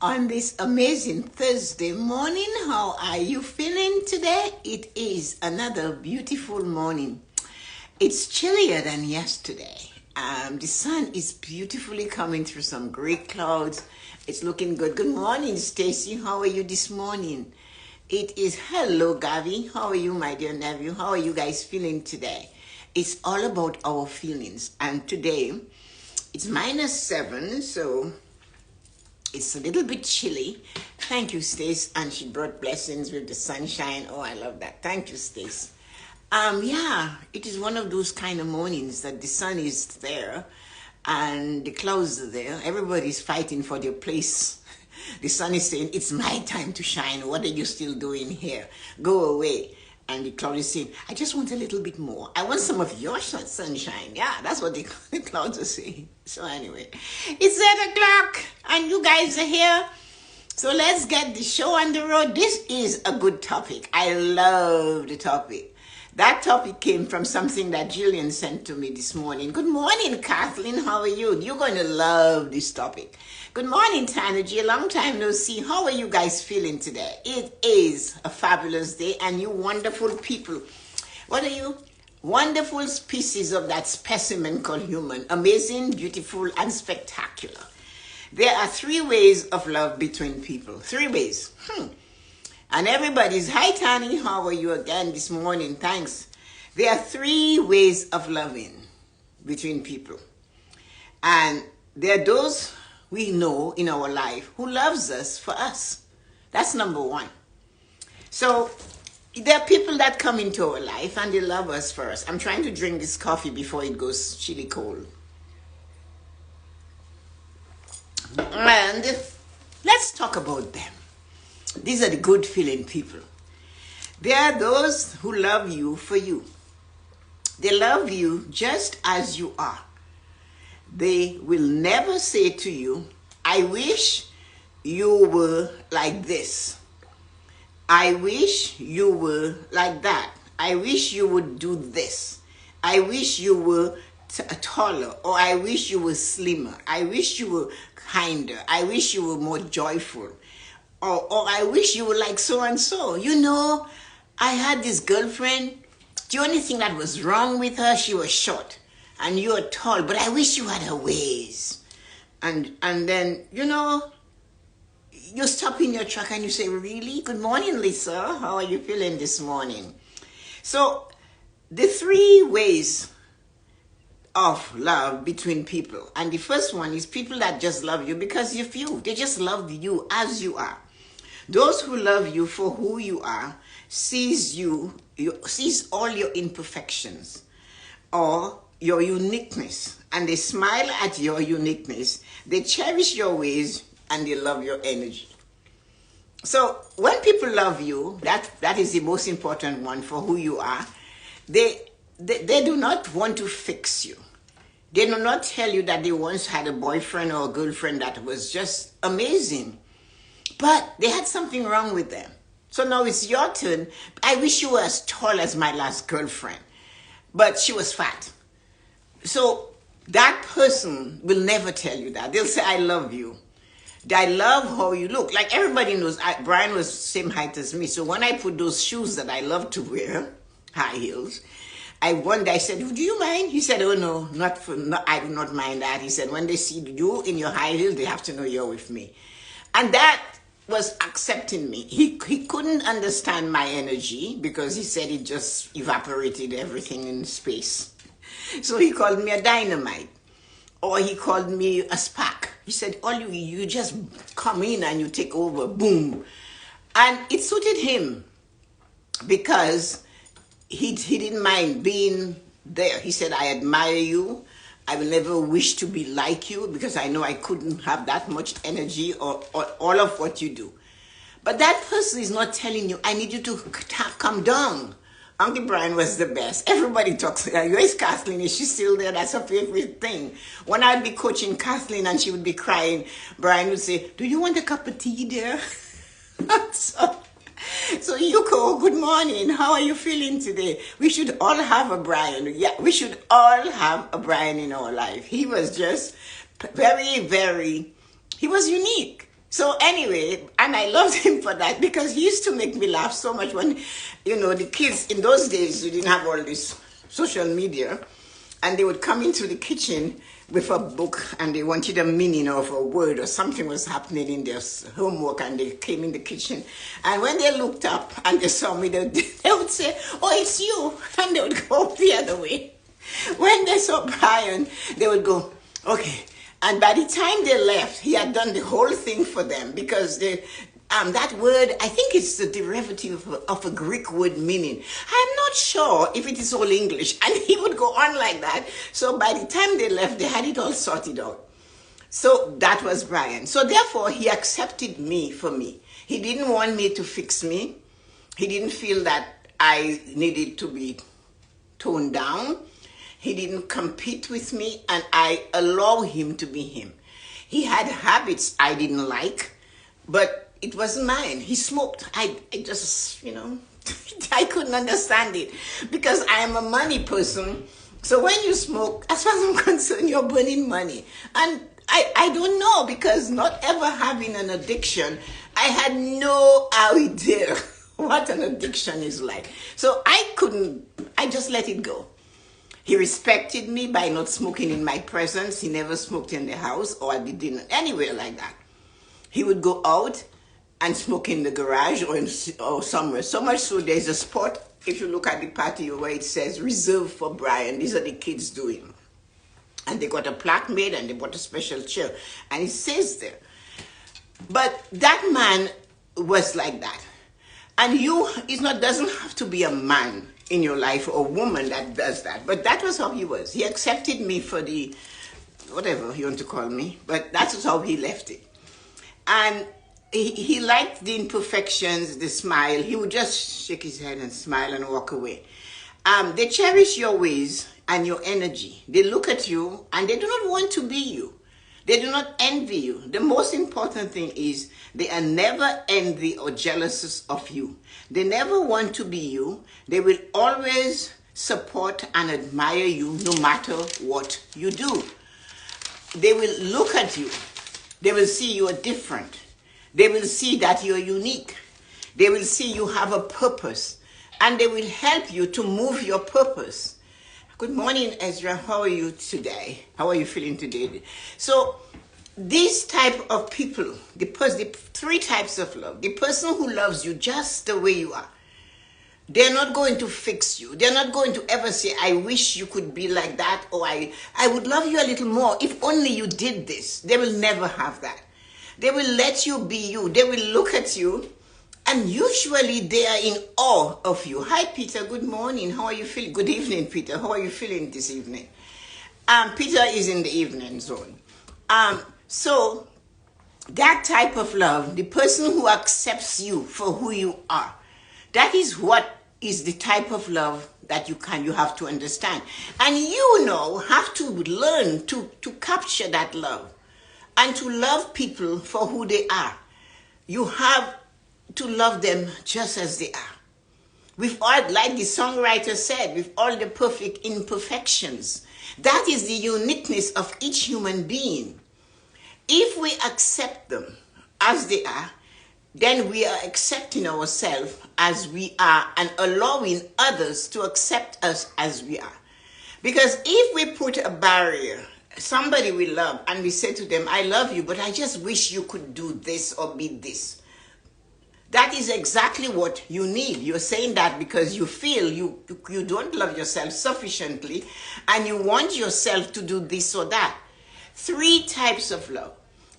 on this amazing Thursday morning. How are you feeling today? It is another beautiful morning. It's chillier than yesterday. The sun is beautifully coming through some gray clouds. It's looking good. Good morning, Stacy. How are you this morning? It is hello, Gavi. How are you, my dear nephew? How are you guys feeling today? It's all about our feelings. And today, it's -7, so it's a little bit chilly. Thank you, Stace. And she brought blessings with the sunshine. Oh, I love that. Thank you, Stace. Yeah, it is one of those kind of mornings that the sun is there and the clouds are there. Everybody's fighting for their place. The sun is saying, it's my time to shine. What are you still doing here? Go away. And the cloud is saying, I just want a little bit more. I want some of your sunshine. Yeah, that's what the clouds are saying. So anyway, it's 8 o'clock and you guys are here. So let's get the show on the road. This is a good topic. I love the topic. That topic came from something that Jillian sent to me this morning. Good morning, Kathleen. How are you? You're going to love this topic. Good morning, Tanaji. A long time no see. How are you guys feeling today? It is a fabulous day, and you wonderful people. What are you? Wonderful species of that specimen called human. Amazing, beautiful, and spectacular. There are 3 ways of love between people. 3 ways. And everybody's, hi, Tani. How are you again this morning? Thanks. There are 3 ways of loving between people. And there are those we know in our life who loves us for us. That's number 1. So there are people that come into our life and they love us for us. I'm trying to drink this coffee before it goes chilly cold. And let's talk about them. These are the good feeling people. There are those who love you for you. They love you just as you are. They will never say to you, I wish you were like this. I wish you were like that. I wish you would do this. I wish you were taller, or I wish you were slimmer. I wish you were kinder. I wish you were more joyful. Or I wish you were like so-and-so. You know, I had this girlfriend. The only thing that was wrong with her, she was short. And you're tall, but I wish you had her ways. And then, you know, you stop in your truck and you say, really? Good morning, Lisa. How are you feeling this morning? So the 3 ways of love between people. And the first one is people that just love you because you're few. They just love you as you are. Those who love you for who you are sees all your imperfections or your uniqueness, and they smile at your uniqueness. They cherish your ways and they love your energy. So when people love you, that is the most important one for who you are. They do not want to fix you. They do not tell you that they once had a boyfriend or a girlfriend that was just amazing, but they had something wrong with them. So now it's your turn. I wish you were as tall as my last girlfriend, but she was fat. So that person will never tell you that. They'll say, I love you. I love how you look. Like everybody knows, Brian was the same height as me. So when I put those shoes that I love to wear, high heels, I said, do you mind? He said, oh no, I do not mind that. He said, when they see you in your high heels, they have to know you're with me. And that was accepting me. He couldn't understand my energy because he said it just evaporated everything in space. So he called me a dynamite, or he called me a spark. He said, all you just come in and you take over, boom. And it suited him because he didn't mind being there. He said, I admire you. I will never wish to be like you because I know I couldn't have that much energy or all of what you do. But that person is not telling you, I need you to come down. Uncle Brian was the best. Everybody talks. Where's Kathleen? Is she still there? That's her favorite thing. When I'd be coaching Kathleen and she would be crying, Brian would say, do you want a cup of tea, dear? So Yuko, good morning. How are you feeling today? We should all have a Brian. Yeah, we should all have a Brian in our life. He was just very, very, he was unique. So anyway, and I loved him for that because he used to make me laugh so much when, the kids in those days, we didn't have all this social media, and they would come into the kitchen with a book and they wanted a meaning of a word or something was happening in their homework, and they came in the kitchen, and when they looked up and they saw me, they would say, "Oh, it's you," and they would go the other way. When they saw Brian, they would go, "Okay." And by the time they left, he had done the whole thing for them, because that word, I think it's the derivative of a Greek word meaning. I'm not sure if it is all English. And he would go on like that. So by the time they left, they had it all sorted out. So that was Brian. So therefore, he accepted me for me. He didn't want me to fix me. He didn't feel that I needed to be toned down. He didn't compete with me, and I allow him to be him. He had habits I didn't like, but it wasn't mine. He smoked. I just, I couldn't understand it because I am a money person. So when you smoke, as far as I'm concerned, you're burning money. And I don't know, because not ever having an addiction, I had no idea what an addiction is like. So I just let it go. He respected me by not smoking in my presence. He never smoked in the house or at the dinner, anywhere like that. He would go out and smoke in the garage or somewhere. So much so there's a spot, if you look at the patio, where it says reserved for Brian. These are the kids doing. And they got a plaque made and they bought a special chair. And it says there. But that man was like that. And doesn't have to be a man in your life or a woman that does that. But that was how he was. He accepted me for the, whatever you want to call me, but that's how he left it. And he liked the imperfections, the smile. He would just shake his head and smile and walk away. They cherish your ways and your energy. They look at you and they do not want to be you. They do not envy you. The most important thing is they are never envy or jealous of you. They never want to be you. They will always support and admire you no matter what you do. They will look at you. They will see you are different. They will see that you're unique. They will see you have a purpose. And they will help you to move your purpose. Good morning, Ezra. How are you today? How are you feeling today? So, these type of people, the three types of love. The person who loves you just the way you are. They're not going to fix you. They're not going to ever say, "I wish you could be like that," or I would love you a little more if only you did this. They will never have that. They will let you be you. They will look at you, and usually they are in awe of you. Hi, Peter. Good morning. How are you feeling? Good evening, Peter. How are you feeling this evening? Peter is in the evening zone. So that type of love, the person who accepts you for who you are, that is what is the type of love that you have to understand. And have to learn to capture that love and to love people for who they are. You have to love them just as they are. With all, like the songwriter said, with all the perfect imperfections. That is the uniqueness of each human being. If we accept them as they are, then we are accepting ourselves as we are and allowing others to accept us as we are. Because if we put a barrier, somebody we love, and we say to them, "I love you, but I just wish you could do this or be this," that is exactly what you need. You're saying that because you feel you don't love yourself sufficiently and you want yourself to do this or that. Three types of love.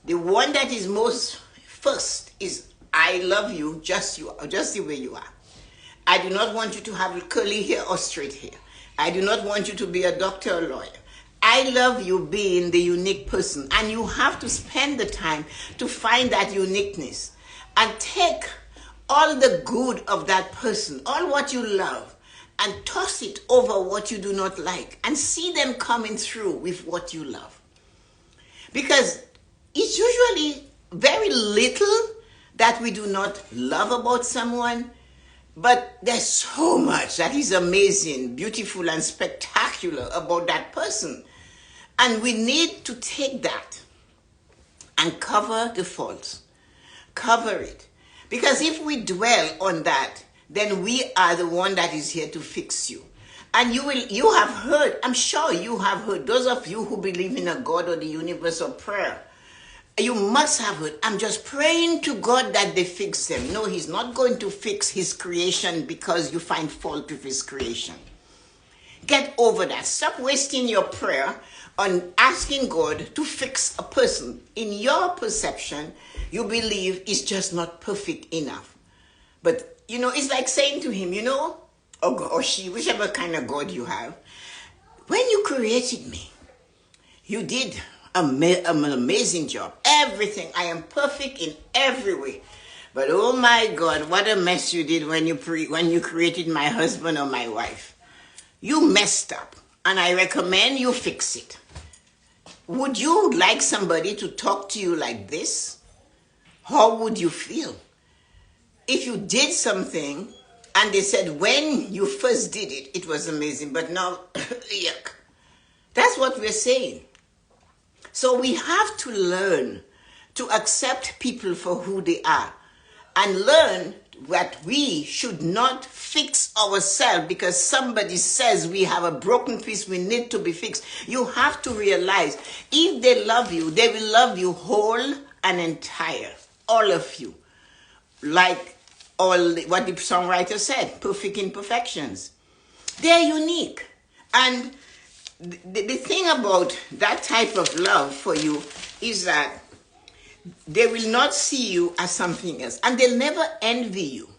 The one that is most first is, "I love you just the way you are. I do not want you to have curly hair or straight hair. I do not want you to be a doctor or lawyer. I love you being the unique person." And you have to spend the time to find that uniqueness and take all the good of that person, all what you love, and toss it over what you do not like and see them coming through with what you love. Because it's usually very little that we do not love about someone, but there's so much that is amazing, beautiful, and spectacular about that person. And we need to take that and cover the faults. Cover it. Because if we dwell on that, then we are the one that is here to fix you. And you have heard, I'm sure you have heard, those of you who believe in a God or the universe or prayer, you must have heard, I'm just praying to God that they fix them. No, he's not going to fix his creation because you find fault with his creation. Get over that. Stop wasting your prayer on asking God to fix a person. In your perception, you believe it's just not perfect enough. But, it's like saying to him, or she, whichever kind of God you have, when you created me, you did an amazing job. Everything. I am perfect in every way. But oh my God, what a mess you did when you created my husband or my wife. You messed up, and I recommend you fix it. Would you like somebody to talk to you like this? How would you feel? If you did something and they said when you first did it, it was amazing, but now, yuck. That's what we're saying. So we have to learn to accept people for who they are and learn that we should not fix ourselves because somebody says we have a broken piece, we need to be fixed. You have to realize if they love you, they will love you whole and entire. All of you. Like what the songwriter said, perfect imperfections. They're unique. And the thing about that type of love for you is that they will not see you as something else. And they'll never envy you.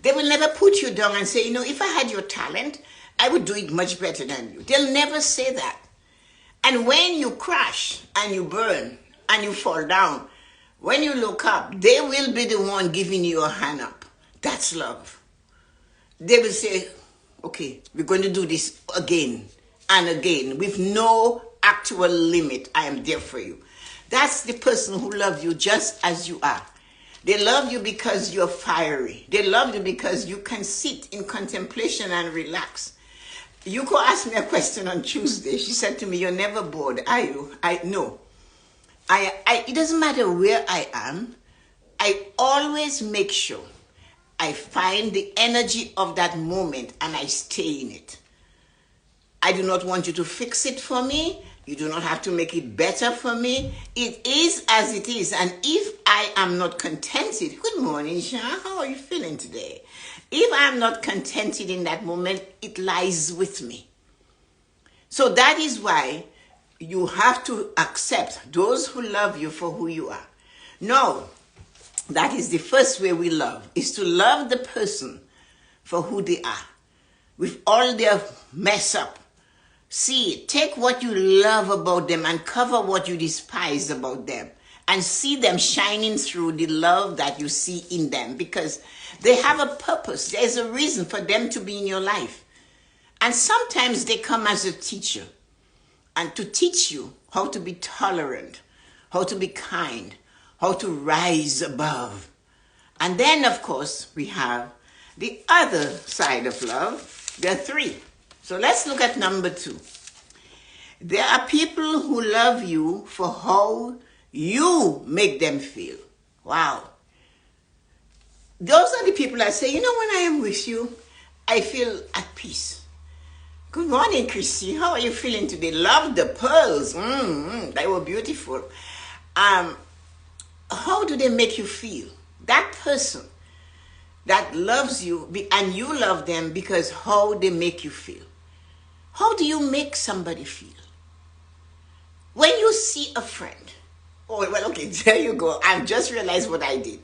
They will never put you down and say, if I had your talent, I would do it much better than you. They'll never say that. And when you crash and you burn and you fall down, when you look up, they will be the one giving you a hand up. That's love. They will say, okay, we're going to do this again and again with no actual limit. I am there for you. That's the person who loves you just as you are. They love you because you're fiery. They love you because you can sit in contemplation and relax. Yuko asked me a question on Tuesday. She said to me, you're never bored, are you? No. It doesn't matter where I am. I always make sure I find the energy of that moment and I stay in it. I do not want you to fix it for me. You do not have to make it better for me. It is as it is. And if I am not contented, good morning, Sean, how are you feeling today? If I'm not contented in that moment, it lies with me. So that is why you have to accept those who love you for who you are. No, that is the first way we love, is to love the person for who they are, with all their mess up. See, take what you love about them and cover what you despise about them. And see them shining through the love that you see in them. Because they have a purpose. There's a reason for them to be in your life. And sometimes they come as a teacher. And to teach you how to be tolerant, how to be kind, how to rise above. And then, of course, we have the other side of love. There are three. So let's look at number 2. There are people who love you for how you make them feel. Wow. Those are the people that say, when I am with you, I feel at peace. Good morning, Christy. How are you feeling today? Love the pearls. They were beautiful. How do they make you feel? That person that loves you and you love them because how they make you feel. How do you make somebody feel? When you see a friend, okay, there you go. I've just realized what I did.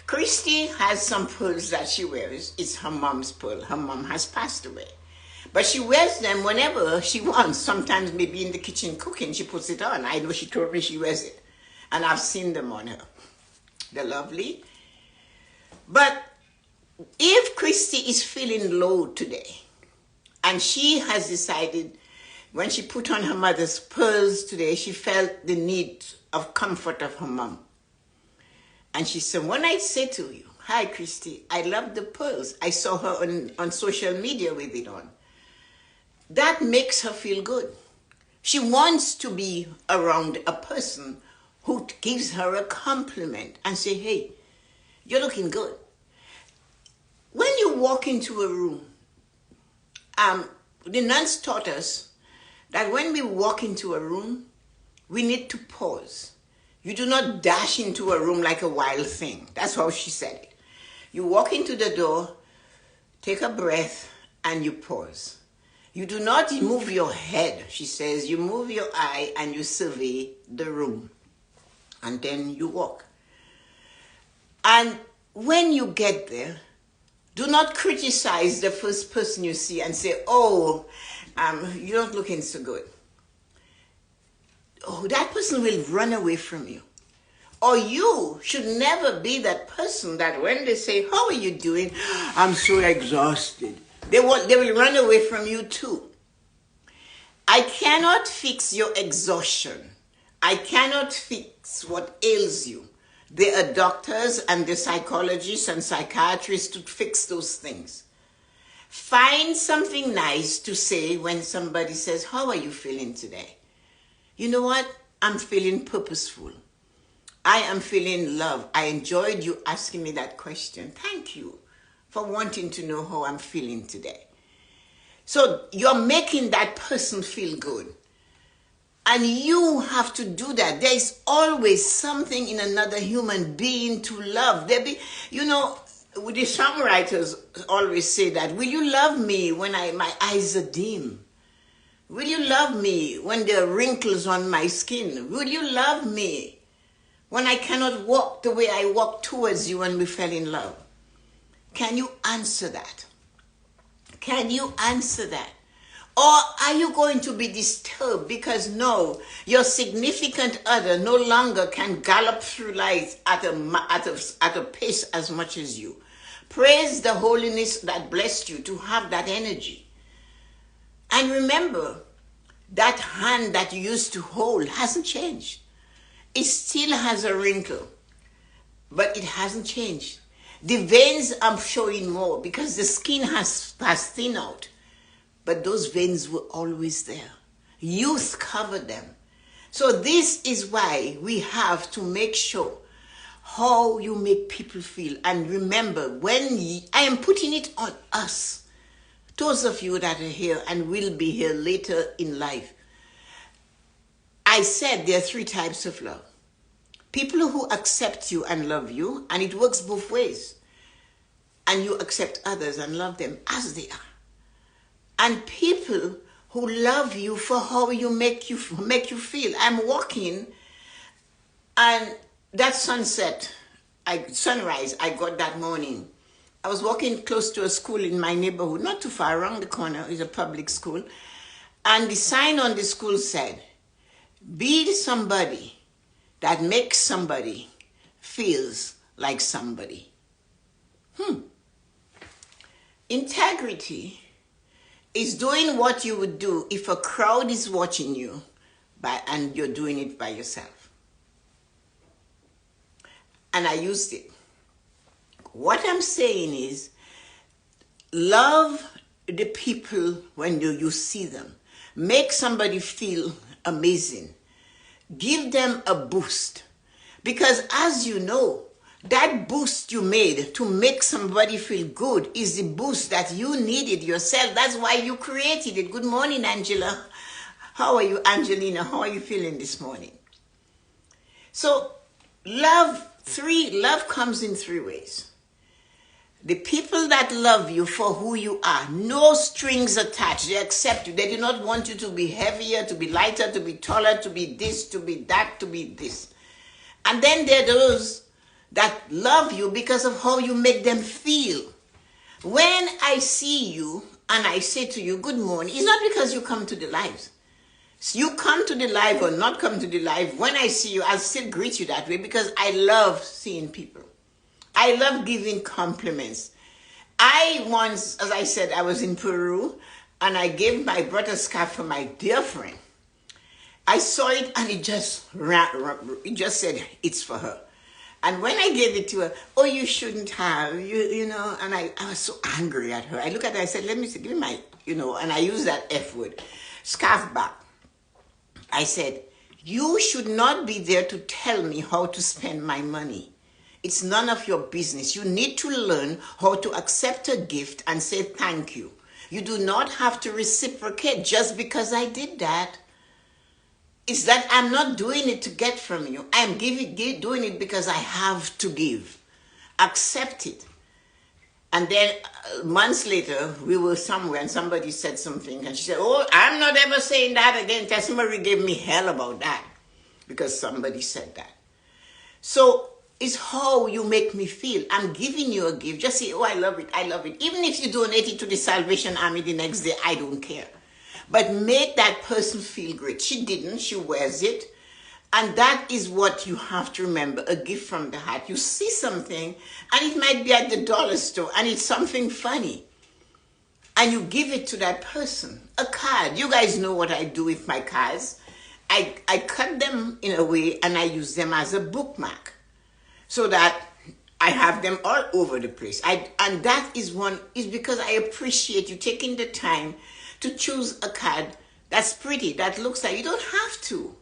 Christy has some pearls that she wears. It's her mom's pearl. Her mom has passed away. But she wears them whenever she wants. Sometimes maybe in the kitchen cooking, she puts it on. I know she told me she wears it. And I've seen them on her. They're lovely. But if Christy is feeling low today, and she has decided, when she put on her mother's pearls today, she felt the need of comfort of her mom. And she said, when I say to you, hi, Christy, I love the pearls. I saw her on social media with it on. That makes her feel good. She wants to be around a person who gives her a compliment and say, hey, You're looking good. When you walk into a room, the nuns taught us that when we walk into a room, we need to pause. You do not dash into a room like a wild thing. That's how she said it. You walk into the door, take a breath, and you pause. You do not move your head, she says. You move your eye and you survey the room. And then you walk. And when you get there, do not criticize the first person you see and say, oh, you're not looking so good. Oh, that person will run away from you. Or you should never be that person that when they say, how are you doing? I'm so exhausted. They will run away from you too. I cannot fix your exhaustion. I cannot fix what ails you. There are doctors and the psychologists and psychiatrists to fix those things. Find something nice to say when somebody says, how are you feeling today? You know what? I'm feeling purposeful. I am feeling love. I enjoyed you asking me that question. Thank you for wanting to know how I'm feeling today. So you're making that person feel good. And you have to do that. There is always something in another human being to love. The songwriters always say that, will you love me when my eyes are dim? Will you love me when there are wrinkles on my skin? Will you love me when I cannot walk the way I walked towards you when we fell in love? Can you answer that? Can you answer that? Or are you going to be disturbed because no, your significant other no longer can gallop through life at a pace as much as you? Praise the holiness that blessed you to have that energy. And remember, that hand that you used to hold hasn't changed. It still has a wrinkle, but it hasn't changed. The veins are showing more because the skin has thinned out. But those veins were always there. Youth covered them. So this is why we have to make sure how you make people feel. And remember, I am putting it on us, those of you that are here and will be here later in life. I said there are 3 types of love. People who accept you and love you, and it works both ways. And you accept others and love them as they are. And people who love you for how you make you feel. I'm walking, and that sunrise I got that morning. I was walking close to a school in my neighborhood, not too far, around the corner is a public school. And the sign on the school said, be somebody that makes somebody feels like somebody. Integrity is doing what you would do if a crowd is watching you and you're doing it by yourself. And I used it. What I'm saying is, love the people when you see them. Make somebody feel amazing. Give them a boost. Because as you know, that boost you made to make somebody feel good is the boost that you needed yourself. That's why you created it. Good morning, Angela. How are you, Angelina? How are you feeling this morning? So, love comes in 3 ways. The people that love you for who you are, no strings attached. They accept you. They do not want you to be heavier, to be lighter, to be taller, to be this, to be that, to be this. And then there are those that love you because of how you make them feel. When I see you and I say to you, good morning, it's not because you come to the lives. You come to the live or not come to the live, when I see you, I'll still greet you that way because I love seeing people. I love giving compliments. I once, as I said, I was in Peru and I gave my brother scarf for my dear friend. I saw it and it just said, it's for her. And when I gave it to her, oh, you shouldn't have, you know, and I was so angry at her. I look at her, I said, let me see, give me my, and I use that F word, scarf back. I said, you should not be there to tell me how to spend my money. It's none of your business. You need to learn how to accept a gift and say thank you. You do not have to reciprocate just because I did that. It's that I'm not doing it to get from you. I'm doing it because I have to give. Accept it. And then months later, we were somewhere and somebody said something and she said, oh, I'm not ever saying that again. Tessa-Marie gave me hell about that because somebody said that. So it's how you make me feel. I'm giving you a gift. Just say, oh, I love it. I love it. Even if you donate it to the Salvation Army the next day, I don't care. But make that person feel great. She didn't. She wears it. And that is what you have to remember, a gift from the heart. You see something, and it might be at the dollar store, and it's something funny. And you give it to that person. A card. You guys know what I do with my cards. I cut them in a way, and I use them as a bookmark so that I have them all over the place. And that is because I appreciate you taking the time to choose a card that's pretty, that looks like you don't have to.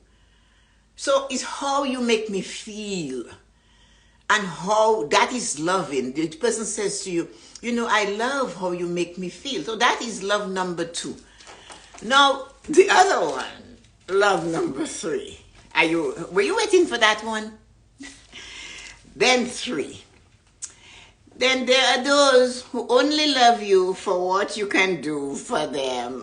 So it's how you make me feel and how that is loving. The person says to you, you know, I love how you make me feel. So that is love number 2. Now, the other one, love number 3. Were you waiting for that one? Then 3. Then there are those who only love you for what you can do for them.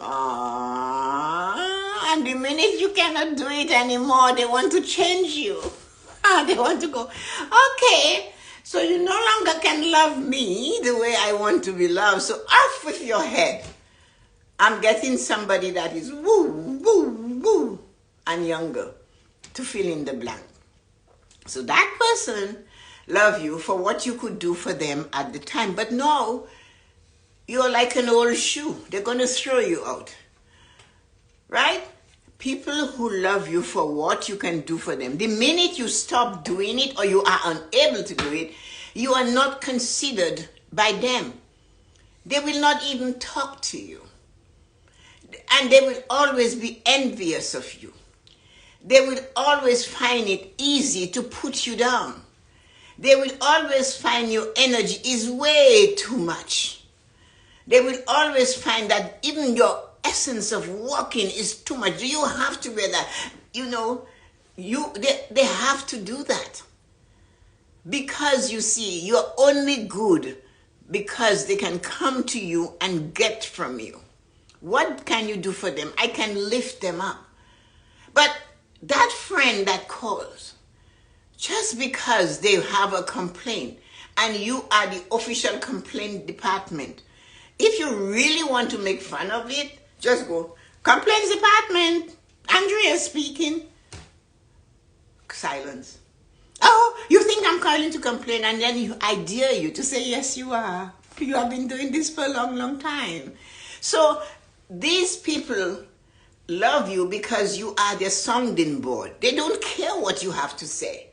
And the minute you cannot do it anymore, they want to change you. They want to go, okay, so you no longer can love me the way I want to be loved. So off with your head. I'm getting somebody that is woo, woo, woo, and younger to fill in the blank. So that person love you for what you could do for them at the time. But no, you're like an old shoe. They're going to throw you out. Right? People who love you for what you can do for them, the minute you stop doing it or you are unable to do it, you are not considered by them. They will not even talk to you. And they will always be envious of you. They will always find it easy to put you down. They will always find your energy is way too much. They will always find that even your essence of walking is too much. You have to wear that. You know, they have to do that. Because you see, you're only good because they can come to you and get from you. What can you do for them? I can lift them up. But that friend that calls, just because they have a complaint and you are the official complaint department, if you really want to make fun of it, just go, complaints department, Andrea speaking. Silence. Oh, you think I'm calling to complain? And then I dare you to say, yes, you are. You have been doing this for a long, long time. So these people love you because you are their sounding board. They don't care what you have to say.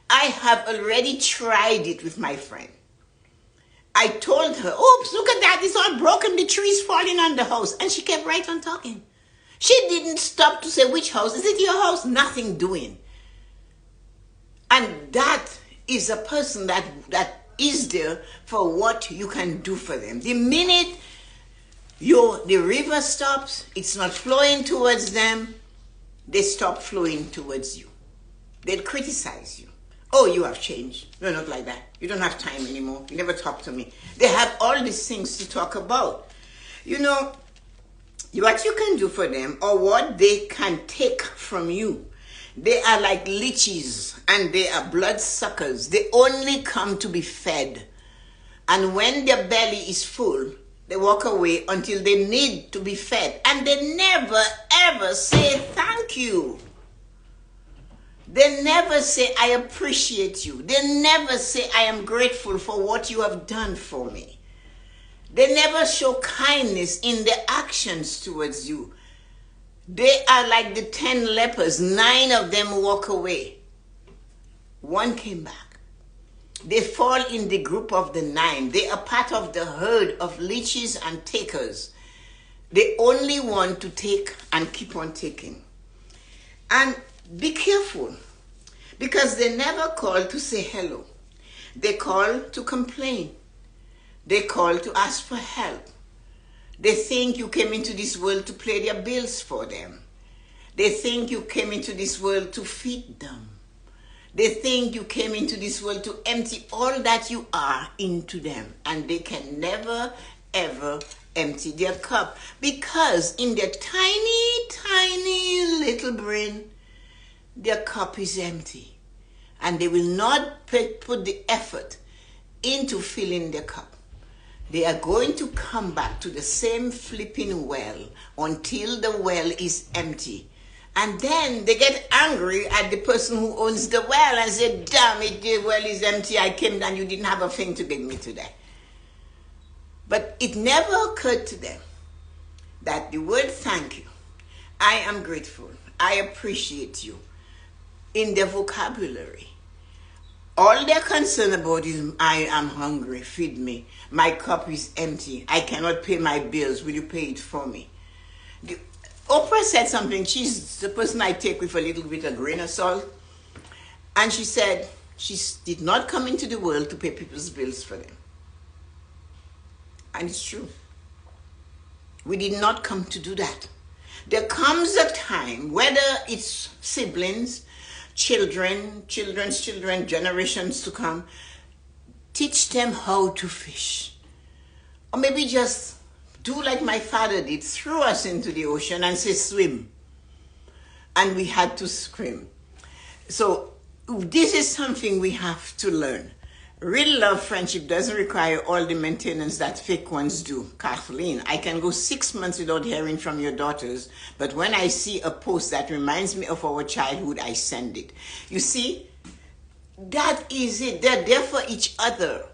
I have already tried it with my friend. I told her, oops, look at that, it's all broken, the tree's falling on the house. And she kept right on talking. She didn't stop to say, which house? Is it your house? Nothing doing. And that is a person that is there for what you can do for them. The minute the river stops, it's not flowing towards them, they stop flowing towards you. They'll criticize you. Oh, you have changed. You're not like that. You don't have time anymore. You never talk to me. They have all these things to talk about. You know, what you can do for them or what they can take from you. They are like leeches and they are bloodsuckers. They only come to be fed. And when their belly is full, they walk away until they need to be fed. And they never, ever say thank you. They never say, I appreciate you. They never say, I am grateful for what you have done for me. They never show kindness in their actions towards you. They are like the 10 lepers. 9 of them walk away. 1 came back. They fall in the group of the 9. They are part of the herd of leeches and takers. They only want to take and keep on taking. And be careful, because they never call to say hello. They call to complain. They call to ask for help. They think you came into this world to pay their bills for them. They think you came into this world to feed them. They think you came into this world to empty all that you are into them. And they can never, ever empty their cup. Because in their tiny, tiny little brain, their cup is empty. And they will not put the effort into filling their cup. They are going to come back to the same flipping well until the well is empty. And then they get angry at the person who owns the well and say, damn it, the well is empty. I came and you didn't have a thing to give me today. But it never occurred to them that the word thank you, I am grateful, I appreciate you, in their vocabulary. All they're concerned about is, I am hungry, feed me. My cup is empty. I cannot pay my bills. Will you pay it for me? Oprah said something. She's the person I take with a little bit of grain of salt. And she said she did not come into the world to pay people's bills for them. And it's true. We did not come to do that. There comes a time, whether it's siblings, children, children's children, generations to come, teach them how to fish. Or maybe just do like my father did, throw us into the ocean and say swim. And we had to swim. So this is something we have to learn. Real love friendship doesn't require all the maintenance that fake ones do. Kathleen, I can go 6 months without hearing from your daughters, but when I see a post that reminds me of our childhood, I send it. You see, that is it. They're there for each other.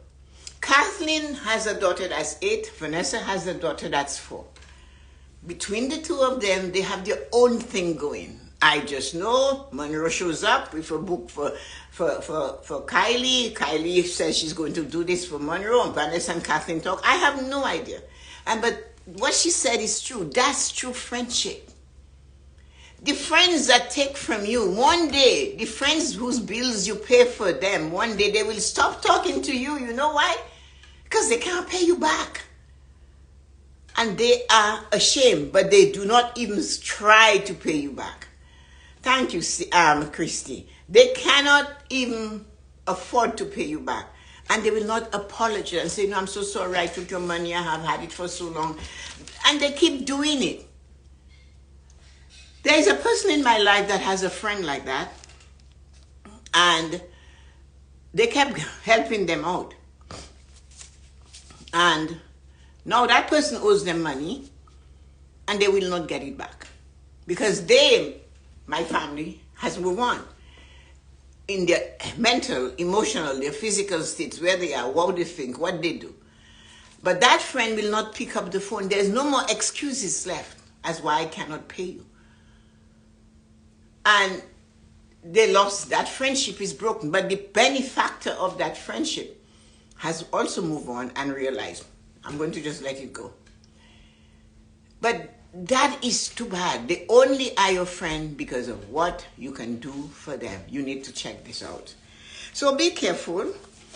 Kathleen has a daughter that's 8. Vanessa has a daughter that's 4. Between the two of them, they have their own thing going. I just know Monroe shows up with a book for Kylie. Kylie says she's going to do this for Monroe, and Vanessa and Kathleen talk. I have no idea. But what she said is true. That's true friendship. The friends that take from you, one day, the friends whose bills you pay for them, one day they will stop talking to you. You know why? Because they can't pay you back. And they are ashamed, but they do not even try to pay you back. Thank you, Christy. They cannot even afford to pay you back. And they will not apologize and say, no, I'm so sorry, I took your money, I have had it for so long. And they keep doing it. There is a person in my life that has a friend like that. And they kept helping them out. And now that person owes them money, and they will not get it back. Because they, my family, has moved on in their mental, emotional, their physical states, where they are, what they think, what they do. But that friend will not pick up the phone. There's no more excuses left as why I cannot pay you. And they lost, that friendship is broken. But the benefactor of that friendship has also moved on and realized, I'm going to just let it go. But that is too bad. They only are your friend because of what you can do for them. You need to check this out. So be careful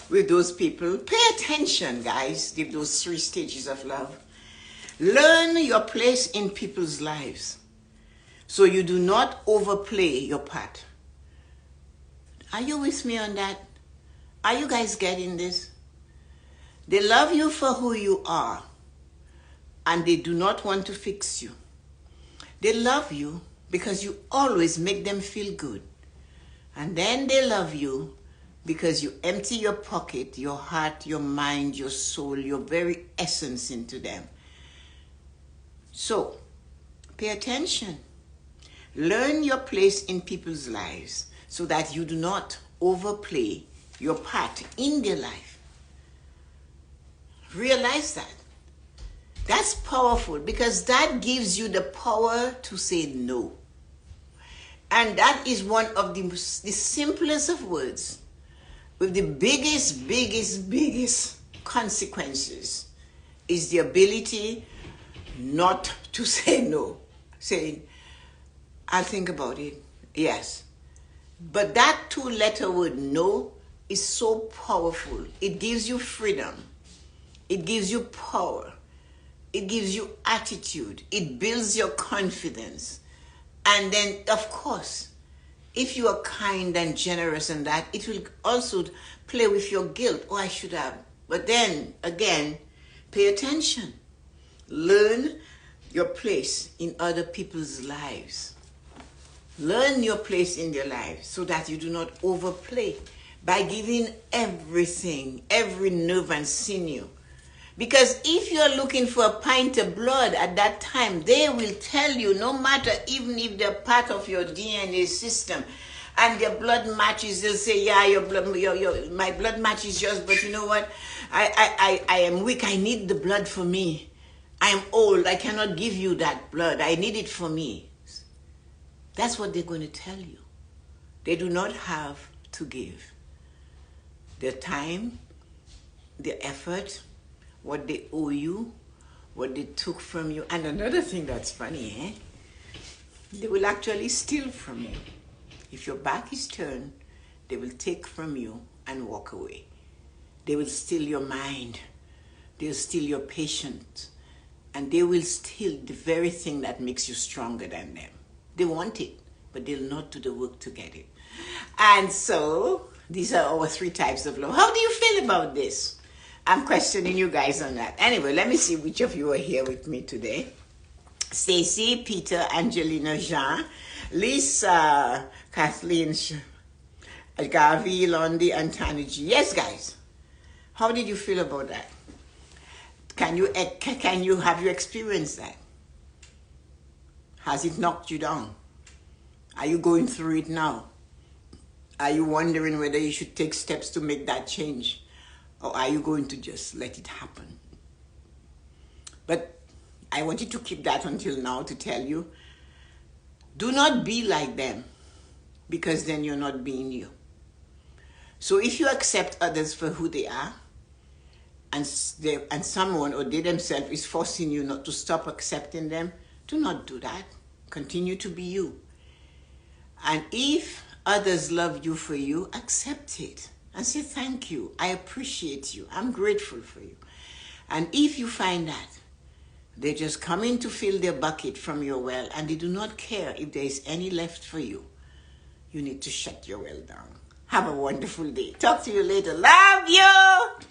with those people. Pay attention, guys, to those 3 stages of love. Learn your place in people's lives so you do not overplay your part. Are you with me on that? Are you guys getting this? They love you for who you are, and they do not want to fix you. They love you because you always make them feel good. And then they love you because you empty your pocket, your heart, your mind, your soul, your very essence into them. So, pay attention. Learn your place in people's lives so that you do not overplay your part in their life. Realize that. That's powerful because that gives you the power to say no. And that is one of the simplest of words with the biggest consequences is the ability not to say no. Saying, I'll think about it. Yes. But that 2-letter word no is so powerful. It gives you freedom. It gives you power. It gives you attitude. It builds your confidence. And then, of course, if you are kind and generous and that, it will also play with your guilt. Oh, I should have. But then, again, pay attention. Learn your place in other people's lives. Learn your place in their lives so that you do not overplay by giving everything, every nerve and sinew. Because if you're looking for a pint of blood at that time, they will tell you, no matter, even if they're part of your DNA system and their blood matches, they'll say, yeah, my blood matches yours, but you know what? I am weak. I need the blood for me. I am old. I cannot give you that blood. I need it for me. That's what they're going to tell you. They do not have to give their time, their effort, what they owe you, what they took from you. And another thing that's funny, they will actually steal from you. If your back is turned, they will take from you and walk away. They will steal your mind. They'll steal your patience. And they will steal the very thing that makes you stronger than them. They want it, but they'll not do the work to get it. And so, these are our 3 types of love. How do you feel about this? I'm questioning you guys on that. Anyway, let me see which of you are here with me today. Stacy, Peter, Angelina, Jean, Lisa, Kathleen, Gavi, Londi, and Tanaji. Yes, guys. How did you feel about that? Have you experienced that? Has it knocked you down? Are you going through it now? Are you wondering whether you should take steps to make that change? Or are you going to just let it happen? But I want you to keep that until now to tell you, do not be like them, because then you're not being you. So if you accept others for who they are, and someone or they themselves is forcing you not to stop accepting them, do not do that. Continue to be you. And if others love you for you, accept it and say thank you. I appreciate you. I'm grateful for you. And if you find that they're just coming to fill their bucket from your well and they do not care if there is any left for you, you need to shut your well down. Have a wonderful day. Talk to you later. Love you.